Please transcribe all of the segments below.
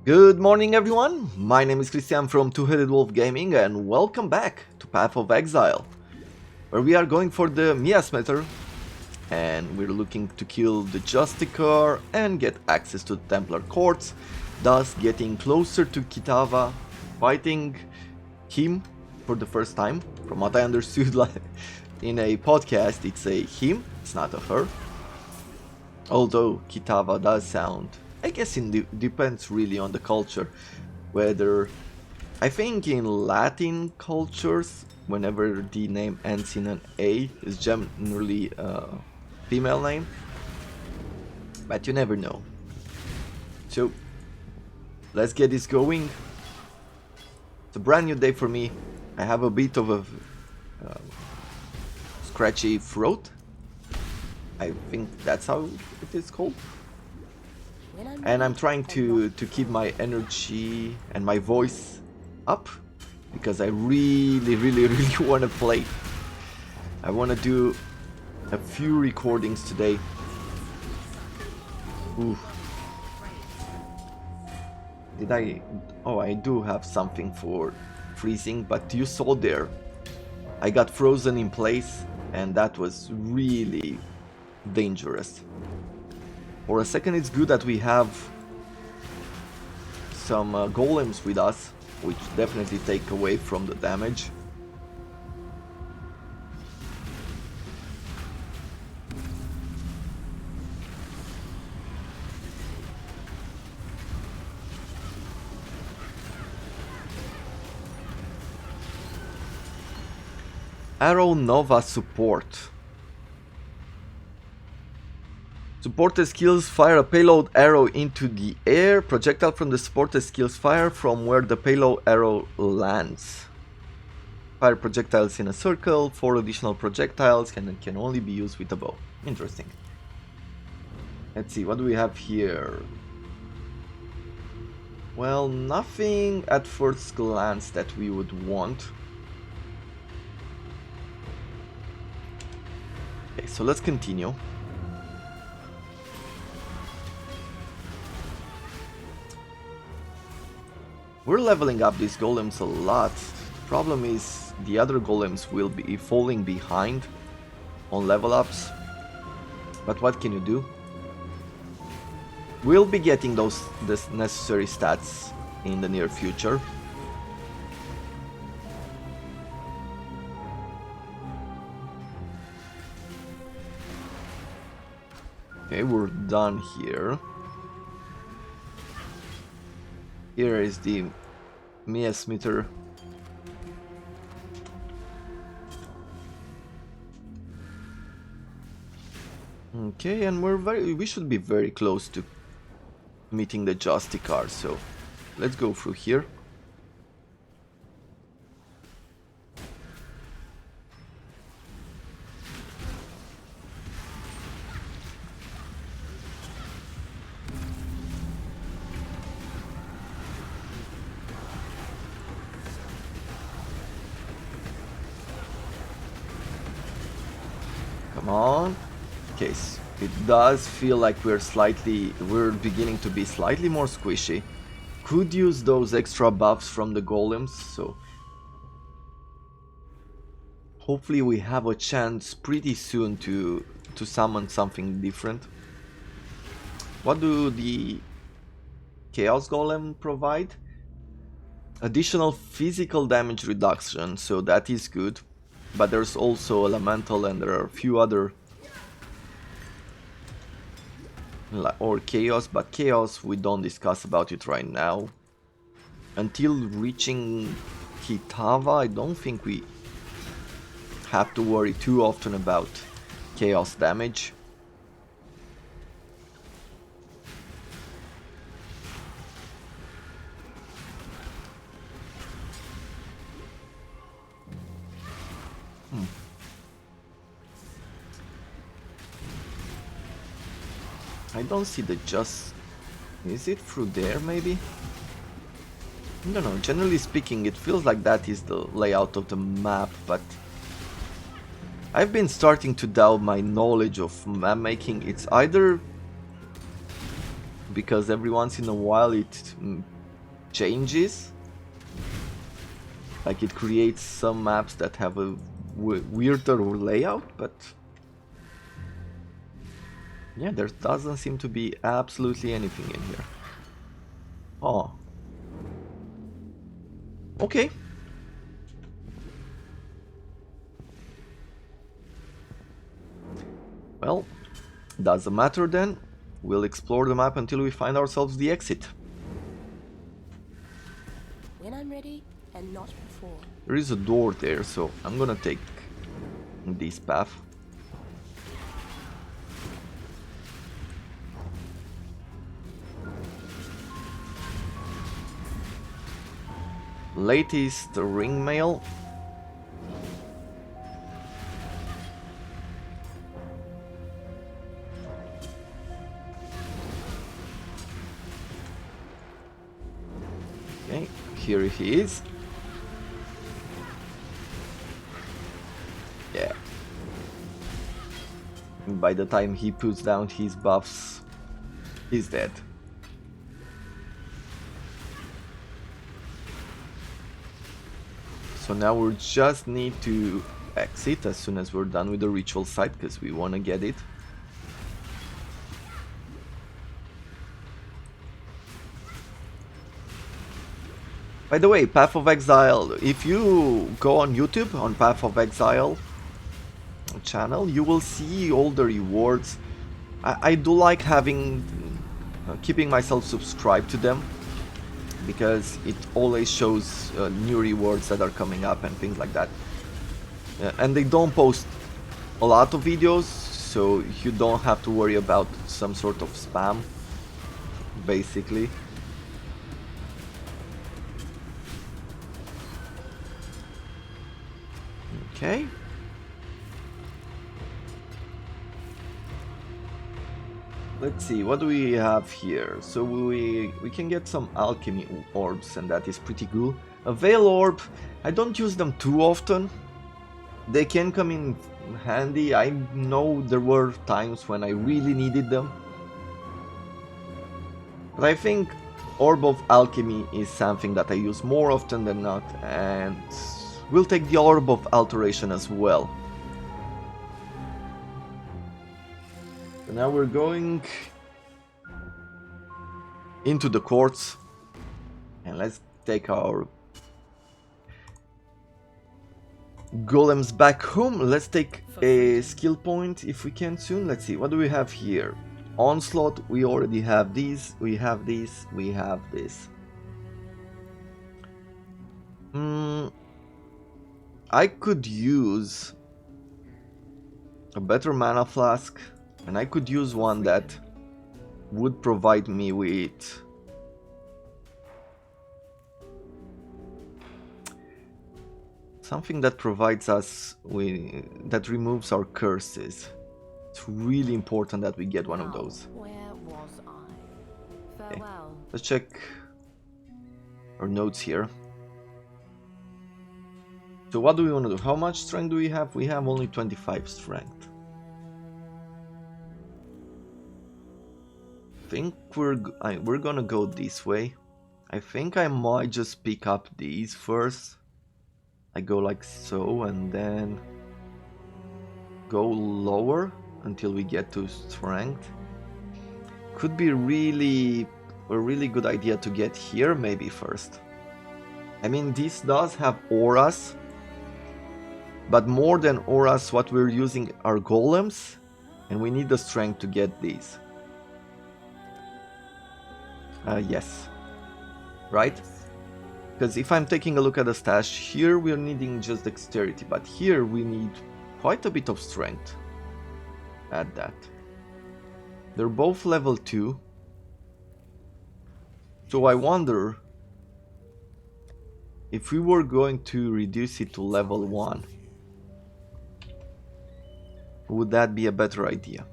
Good morning everyone, my name is Christian from Two-Headed Wolf Gaming and welcome back to Path of Exile, where we are going for the Miasmeter and we're looking to kill the Justicar and get access to the Templar Courts, thus getting closer to Kitava, fighting him for the first time. From what I understood in a podcast, it's a him, it's not a her. Although Kitava does sound, I guess it depends really on the culture, whether, I think in Latin cultures, whenever the name ends in an A, is generally a female name, but you never know. So, let's get this going. It's a brand new day for me. I have a bit of a scratchy throat. I think that's how it is called. And I'm trying to keep my energy and my voice up because I really want to play. I want to do a few recordings today. Ooh. Did I? Oh, I do have something for freezing, but you saw there, I got frozen in place and that was really dangerous. For a second, it's good that we have some golems with us, which definitely take away from the damage. Arrow Nova support. Supported skills fire a payload arrow into the air. Projectile from the supported skills fire from where the payload arrow lands. Fire projectiles in a circle. 4 additional projectiles can only be used with a bow. Interesting. Let's see, what do we have here? Well, nothing at first glance that we would want. Okay, so let's continue. We're leveling up these golems a lot. Problem is, the other golems will be falling behind on level ups. But what can you do? We'll be getting the necessary stats in the near future. Okay, we're done here. Here is the Miasmeter. Okay, and we should be very close to meeting the Justicar, so let's go through here. Come on. Okay, it does feel like we're beginning to be slightly more squishy. Could use those extra buffs from the golems, so hopefully we have a chance pretty soon to summon something different. What do the Chaos Golem provide? Additional physical damage reduction, so that is good. But there's also Elemental and there are a few other, or Chaos, but Chaos we don't discuss about it right now. Until reaching Kitava, I don't think we have to worry too often about Chaos damage. I don't see the Is it through there maybe? I don't know, generally speaking it feels like that is the layout of the map, but I've been starting to doubt my knowledge of map making. It's either because every once in a while it changes. Like it creates some maps that have a weirder layout, but yeah, there doesn't seem to be absolutely anything in here. Oh. Okay. Well, doesn't matter then. We'll explore the map until we find ourselves the exit. When I'm ready, and not before. There is a door there, so I'm gonna take this path. Latest ring mail. Okay, here he is. Yeah. By the time he puts down his buffs, he's dead. So now we just need to exit as soon as we're done with the ritual site, because we want to get it. By the way, Path of Exile, if you go on YouTube, on Path of Exile channel, you will see all the rewards. I do like having, keeping myself subscribed to them, because it always shows new rewards that are coming up and things like that. And they don't post a lot of videos, so you don't have to worry about some sort of spam, basically. Okay. Let's see, what do we have here? So we can get some alchemy orbs, and that is pretty cool. A veil orb, I don't use them too often. They can come in handy. I know there were times when I really needed them. But I think Orb of Alchemy is something that I use more often than not, and we'll take the Orb of Alteration as well. So now we're going into the courts, and let's take our golems back home. Let's take a skill point if we can soon. Let's see, what do we have here? Onslaught, we already have these, we have these, we have this. I could use a better mana flask, and I could use one that would provide me with something that provides us with, that removes our curses. It's really important that we get one of those. Where was I? Okay. Farewell. Let's check our notes here. So what do we want to do? How much strength do we have? We have only 25 strength. I think we're gonna go this way. I think I might just pick up these first. I go like so, and then go lower until we get to strength. Could be a really good idea to get here maybe first. I mean, this does have auras, but more than auras, what we're using are golems, and we need the strength to get these. Yes. Right? Because if I'm taking a look at the stash, here we're needing just dexterity, but here we need quite a bit of strength. Add that. They're both level 2. So I wonder if we were going to reduce it to level 1. Would that be a better idea?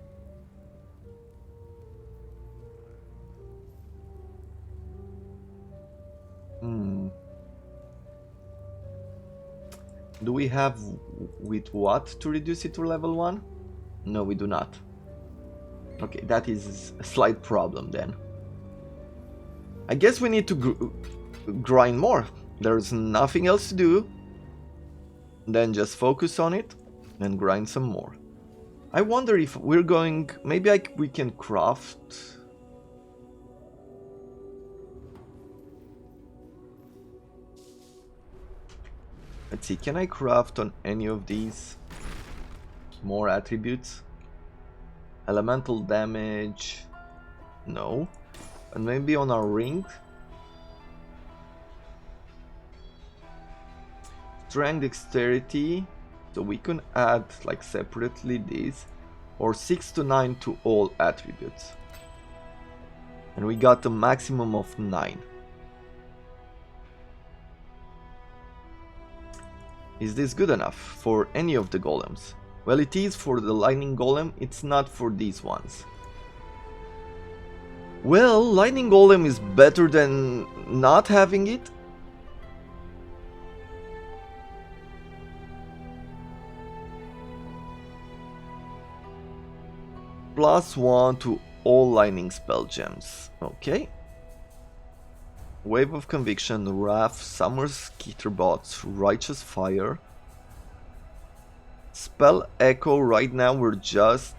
Do we have with what to reduce it to level 1? No, we do not. Okay, that is a slight problem then. I guess we need to grind more. There's nothing else to do. Then just focus on it and grind some more. I wonder if we're going... Maybe we can craft... Let's see, can I craft on any of these more attributes? Elemental damage... No. And maybe on our ring? Strength, dexterity, so we can add like separately these, or 6 to 9 to all attributes. And we got a maximum of 9. Is this good enough for any of the golems? Well, it is for the lightning golem, it's not for these ones. Well, lightning golem is better than not having it. +1 to all lightning spell gems. Okay. Wave of Conviction, Wrath, Summer's Skitterbots, Righteous Fire. Spell Echo, right now we're just...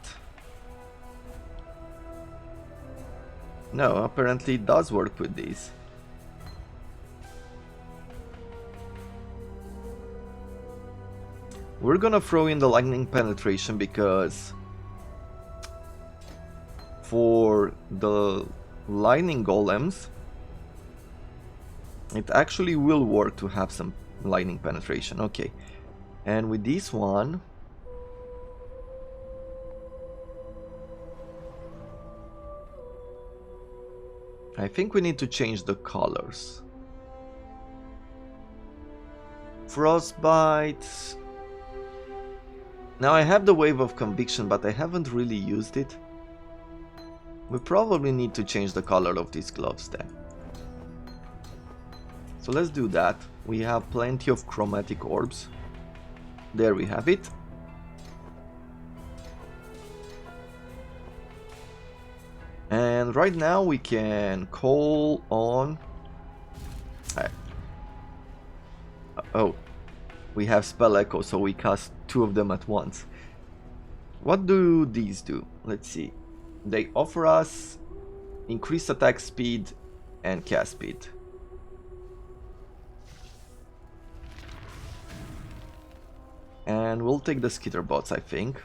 No, apparently it does work with these. We're gonna throw in the Lightning Penetration because... For the lightning golems, it actually will work to have some lightning penetration. Okay, and with this one, I think we need to change the colors. Frostbite. Now I have the Wave of Conviction, but I haven't really used it. We probably need to change the color of these gloves then. So let's do that. We have plenty of chromatic orbs. There we have it. And right now we can call on... Oh, we have Spell Echo, so we cast 2 of them at once. What do these do? Let's see. They offer us increased attack speed and cast speed. And we'll take the Skitterbots, I think.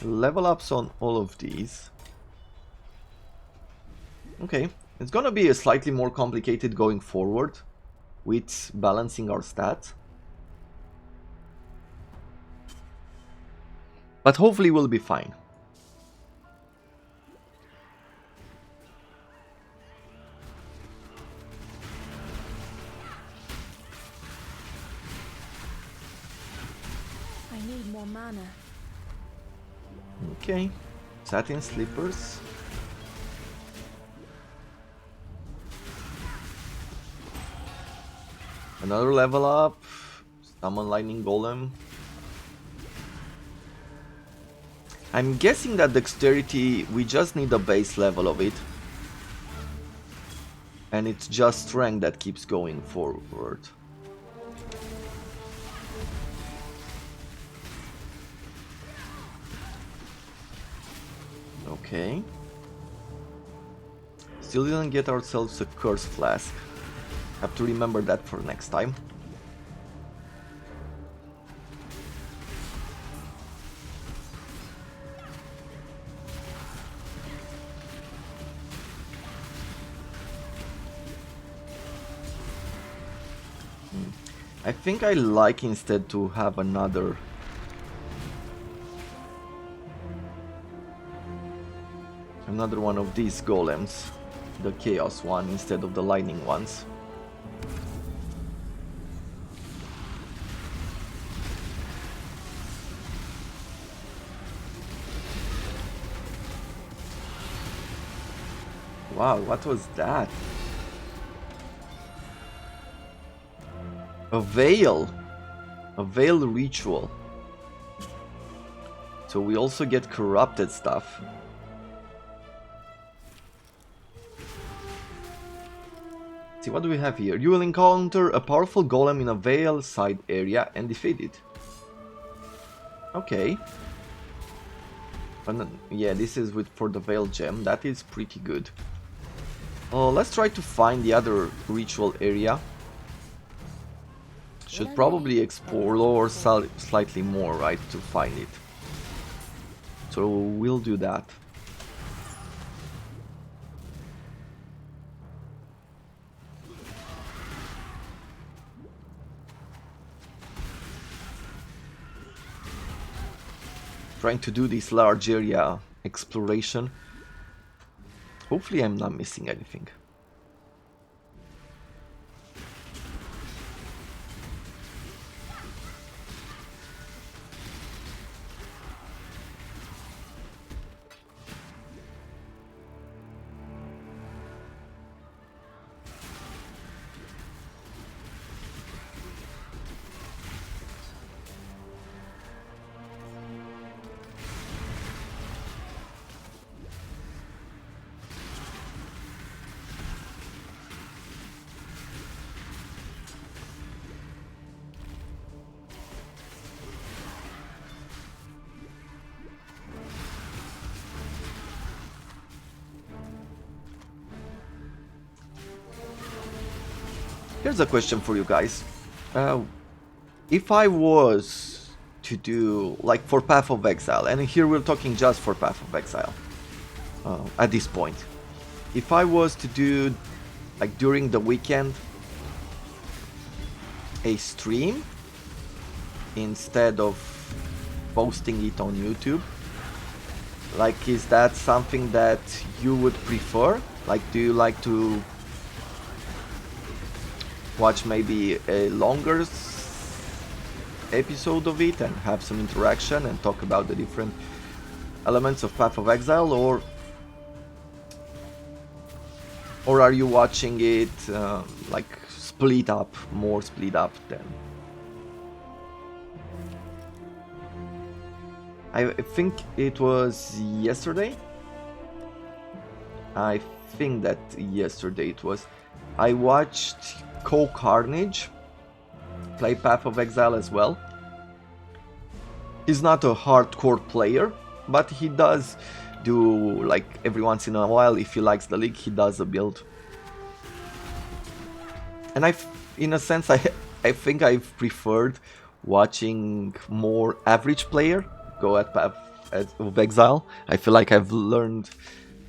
Level ups on all of these. Okay, it's gonna be a slightly more complicated going forward with balancing our stats. But hopefully we'll be fine. I need more mana. Okay, satin slippers. Another level up. Summon lightning golem. I'm guessing that dexterity, we just need a base level of it. And it's just strength that keeps going forward. Okay. Still didn't get ourselves a curse flask. Have to remember that for next time. I think I like instead to have another one of these golems, the chaos one instead of the lightning ones. Wow, what was that? A veil ritual. So we also get corrupted stuff. See, what do we have here? You will encounter a powerful golem in a Veil side area and defeat it. Okay. But yeah, this is for the Veil gem. That is pretty good. Let's try to find the other ritual area. Should probably explore slightly more, right, to find it. So we'll do that. Trying to do this large area exploration. Hopefully I'm not missing anything. Here's a question for you guys. If I was to do, like, for Path of Exile, and here we're talking just for Path of Exile, at this point. If I was to do, like, during the weekend, a stream, instead of posting it on YouTube, like, is that something that you would prefer? Like, do you like to watch maybe a longer episode of it and have some interaction and talk about the different elements of Path of Exile, or are you watching it like more split up then? I think it was yesterday. I think that yesterday it was. I watched Carnage play Path of Exile as well. He's not a hardcore player, but he does do, like, every once in a while, if he likes the league, he does a build. And in a sense, I think I've preferred watching more average player go at Path of Exile. I feel like I've learned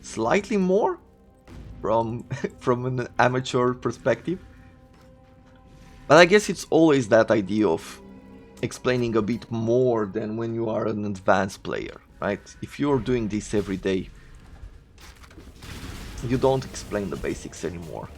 slightly more from an amateur perspective. But I guess it's always that idea of explaining a bit more than when you are an advanced player, right? If you're doing this every day, you don't explain the basics anymore.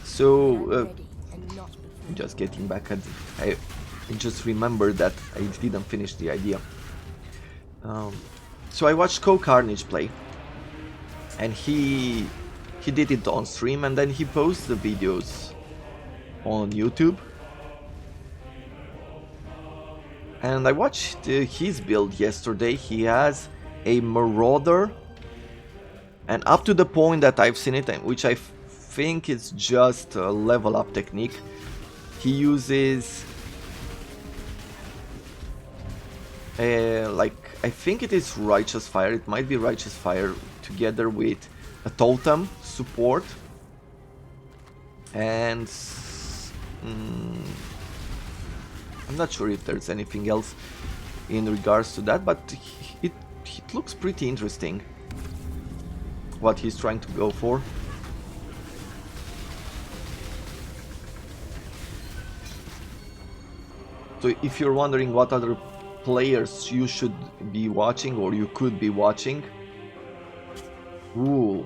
So, just getting back at I just remembered that I didn't finish the idea. So I watched Carnage play, and he did it on stream, and then he posts the videos on YouTube. And I watched his build yesterday. He has a Marauder, and up to the point that I've seen it, which I think it's just a level up technique, he uses like, I think it is Righteous Fire, it might be Righteous Fire together with a totem support, and I'm not sure if there's anything else in regards to that, but it looks pretty interesting what he's trying to go for. So if you're wondering what other players you should be watching or you could be watching, ooh,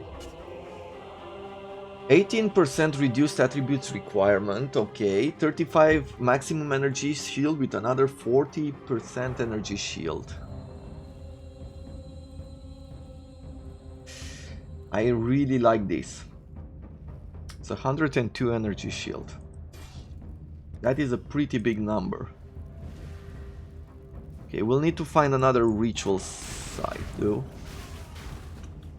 18% reduced attributes requirement, okay, 35 maximum energy shield with another 40% energy shield. I really like this. It's 102 energy shield. That is a pretty big number. Okay, we'll need to find another ritual site though.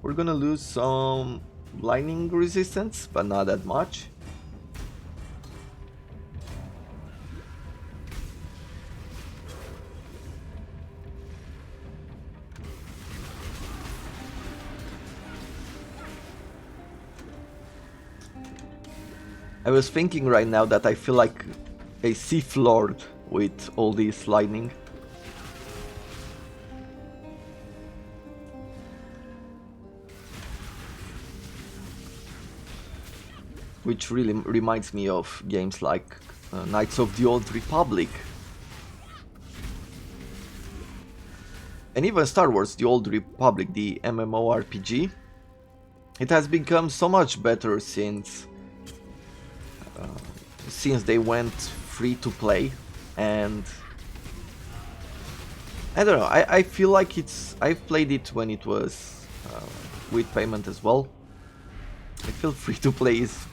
We're gonna lose some lightning resistance, but not that much. I was thinking right now that I feel like a Sith Lord with all this lightning. Which really reminds me of games like Knights of the Old Republic. And even Star Wars, the Old Republic, the MMORPG. It has become so much better since they went free to play, and I don't know, I feel like I've played it when it was with payment as well. I feel free to play is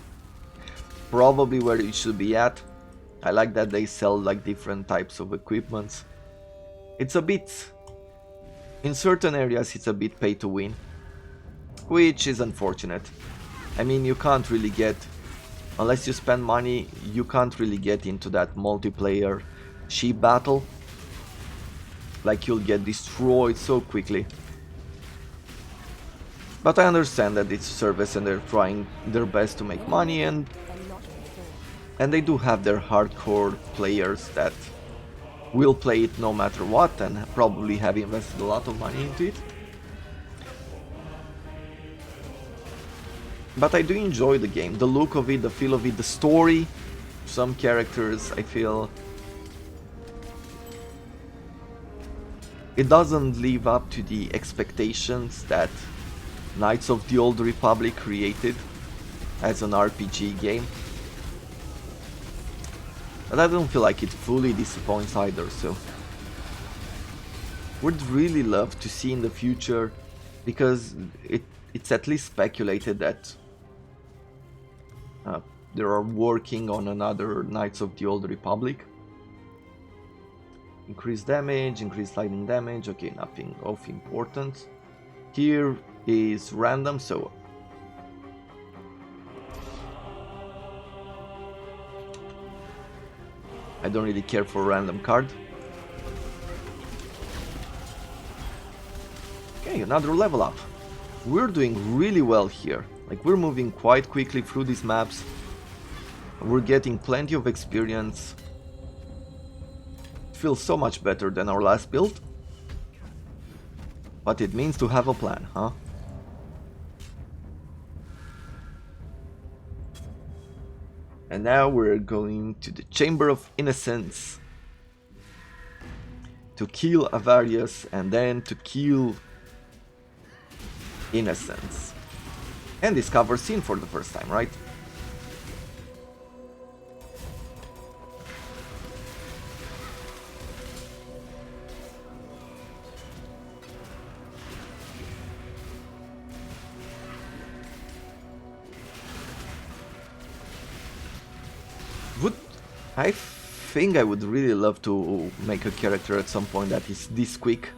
probably where it should be at. I like that they sell like different types of equipments. It's a bit, in certain areas it's a bit pay to win, which is unfortunate. I mean, you can't really get, unless you spend money, you can't really get into that multiplayer sheep battle. Like, you'll get destroyed so quickly. But I understand that it's a service and they're trying their best to make money, and they do have their hardcore players that will play it no matter what and probably have invested a lot of money into it. But I do enjoy the game, the look of it, the feel of it, the story. Some characters, I feel, it doesn't live up to the expectations that Knights of the Old Republic created as an RPG game. But I don't feel like it fully disappoints either, so would really love to see in the future, because it's at least speculated that they are working on another Knights of the Old Republic. Increased damage, increased lightning damage, okay, nothing of importance. Here is random, so I don't really care for a random card. Okay, another level up. We're doing really well here. Like, we're moving quite quickly through these maps. We're getting plenty of experience. It feels so much better than our last build. But it means to have a plan, huh? And now we're going to the Chamber of Innocence to kill Avarius and then to kill Innocence. And discover Sin for the first time, right? I think I would really love to make a character at some point that is this quick.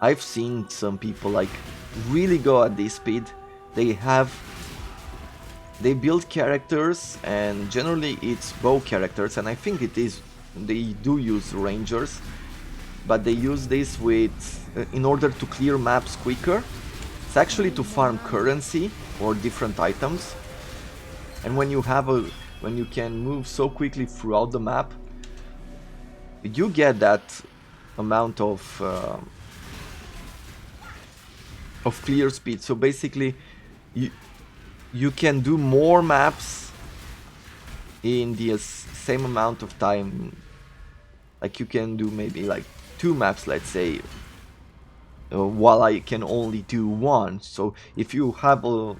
I've seen some people like really go at this speed. They build characters, and generally it's bow characters, and I think they do use rangers, but they use this in order to clear maps quicker. It's actually to farm currency or different items, and when you can move so quickly throughout the map, you get that amount of clear speed. So basically, you can do more maps in the same amount of time. Like, you can do maybe like 2 maps, let's say, while I can only do 1. So if you have a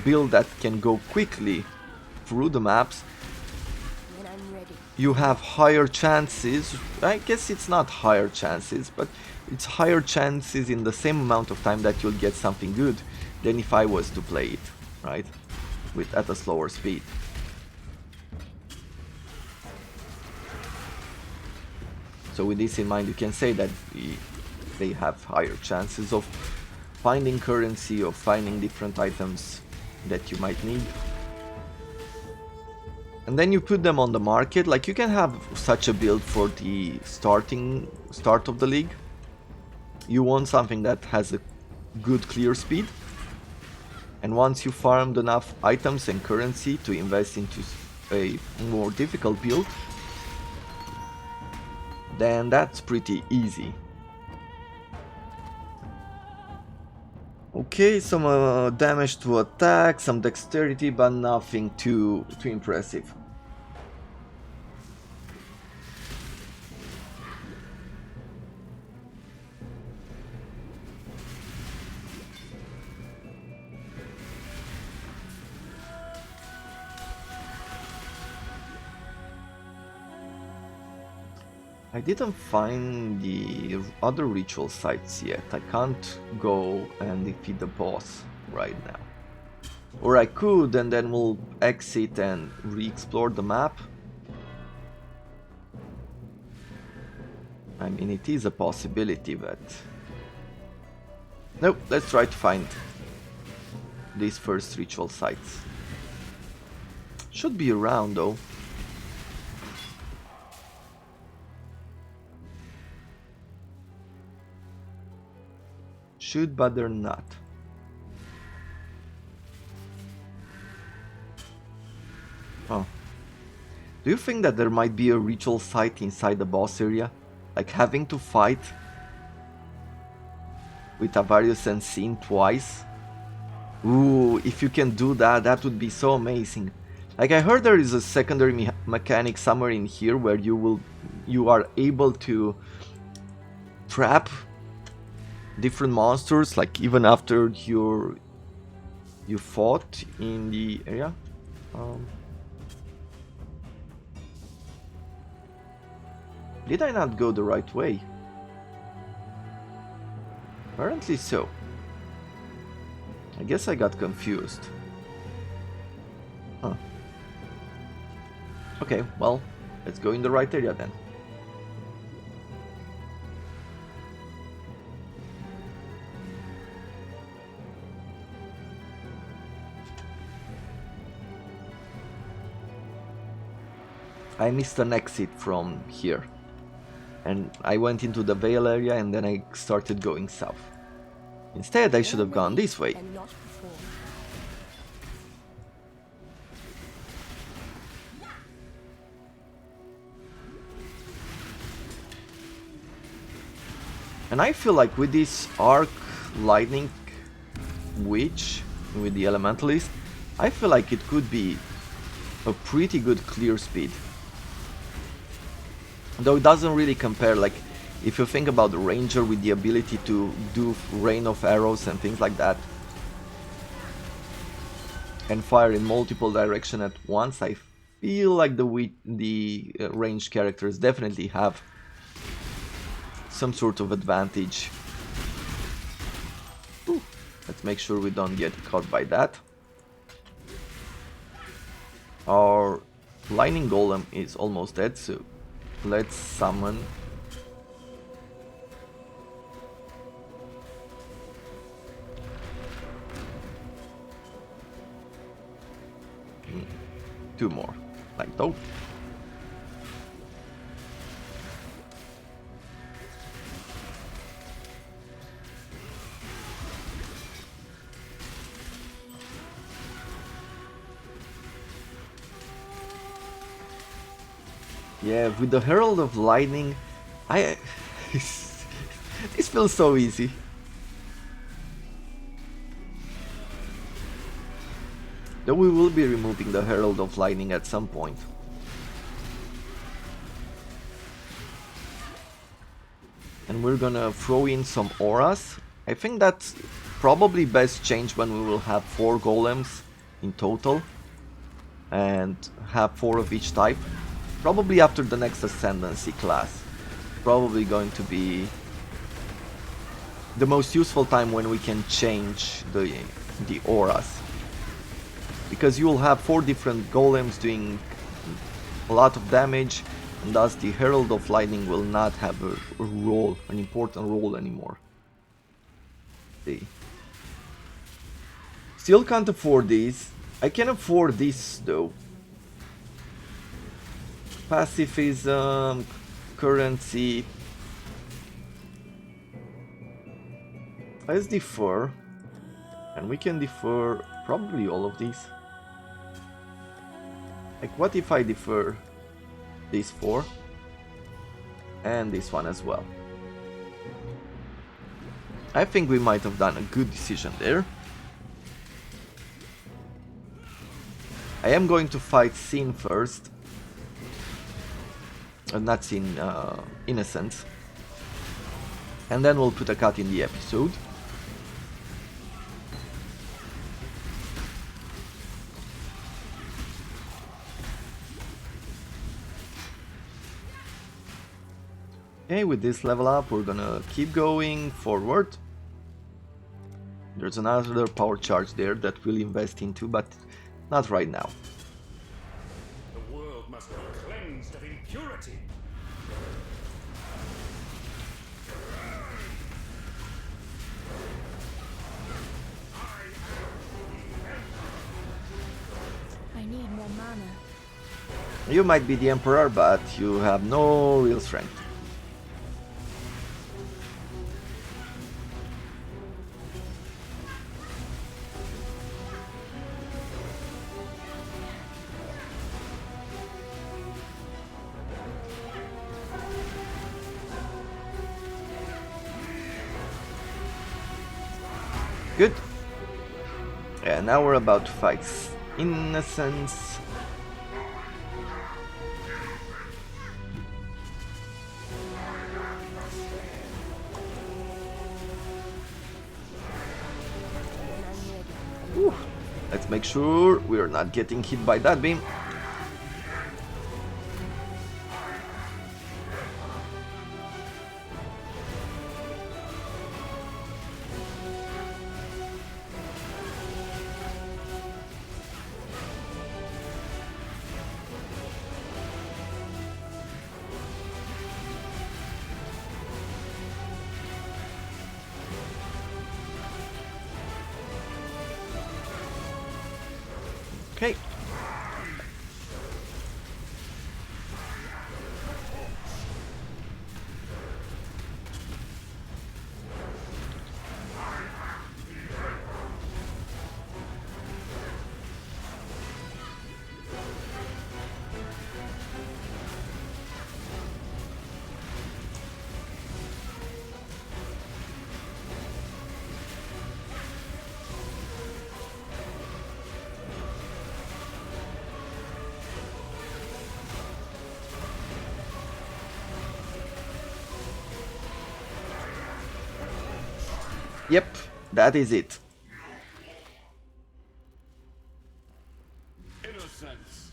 build that can go quickly through the maps, When I'm ready. you have higher chances. I guess it's not higher chances, but it's higher chances in the same amount of time that you'll get something good than if I was to play it, right? At a slower speed. So with this in mind, you can say that they have higher chances of finding currency or finding different items that you might need. And then you put them on the market. Like, you can have such a build for the start of the league. You want something that has a good clear speed. And once you farmed enough items and currency to invest into a more difficult build, then that's pretty easy. Okay, some damage to attack, some dexterity, but nothing too impressive. I didn't find the other ritual sites yet. I can't go and defeat the boss right now. Or I could, and then we'll exit and re-explore the map. I mean, it is a possibility, but... Nope, let's try to find these first ritual sites. Should be around though. Should, but they're not. Oh. Do you think that there might be a ritual site inside the boss area? Like having to fight with Avarius and Sin twice? Ooh, if you can do that, that would be so amazing. Like, I heard there is a secondary mechanic somewhere in here where you are able to trap different monsters, like even after you fought in the area. Did I not go the right way? Apparently so. I guess I got confused. Huh. Okay, well, let's go in the right area then. I missed an exit from here. And I went into the Vale area and then I started going south. Instead, I should have gone this way. And I feel like with this Arc Lightning Witch, with the Elementalist, I feel like it could be a pretty good clear speed. Though it doesn't really compare, like, if you think about the Ranger with the ability to do rain of arrows and things like that, and fire in multiple directions at once, I feel like the ranged characters definitely have some sort of advantage. Ooh, let's make sure we don't get caught by that. Our lightning golem is almost dead, so let's summon two more, like so. Yeah, with the Herald of Lightning, this feels so easy. Though we will be removing the Herald of Lightning at some point. And we're gonna throw in some auras. I think that's probably best changed when we will have 4 golems in total. And have 4 of each type. Probably after the next Ascendancy class. Probably going to be the most useful time when we can change the auras. Because you will have 4 different golems doing a lot of damage, and thus the Herald of Lightning will not have a role, an important role anymore. See. Still can't afford these. I can afford this though. Pacifism, currency. Let's defer. And we can defer probably all of these. Like, what if I defer these 4? And this one as well. I think we might have done a good decision there. I am going to fight Sin first. Not Sin, Innocence. And then we'll put a cut in the episode. Okay, with this level up, we're gonna keep going forward. There's another power charge there that we'll invest into, but not right now. The world must be cleansed of impurity. I need more mana. You might be the Emperor, but you have no real strength. Good. Yeah, now we're about to fight Innocence. Whew. Let's make sure we're not getting hit by that beam. Okay. Yep, that is it. Innocence.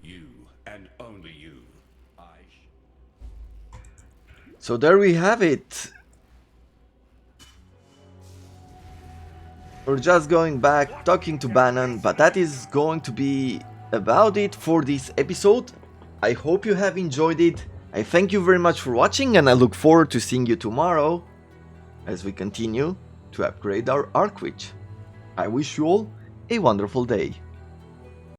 You and only you. So there we have it. We're just going back, talking to Bannon, but that is going to be about it for this episode. I hope you have enjoyed it. I thank you very much for watching, and I look forward to seeing you tomorrow as we continue to upgrade our Arc Witch. I wish you all a wonderful day.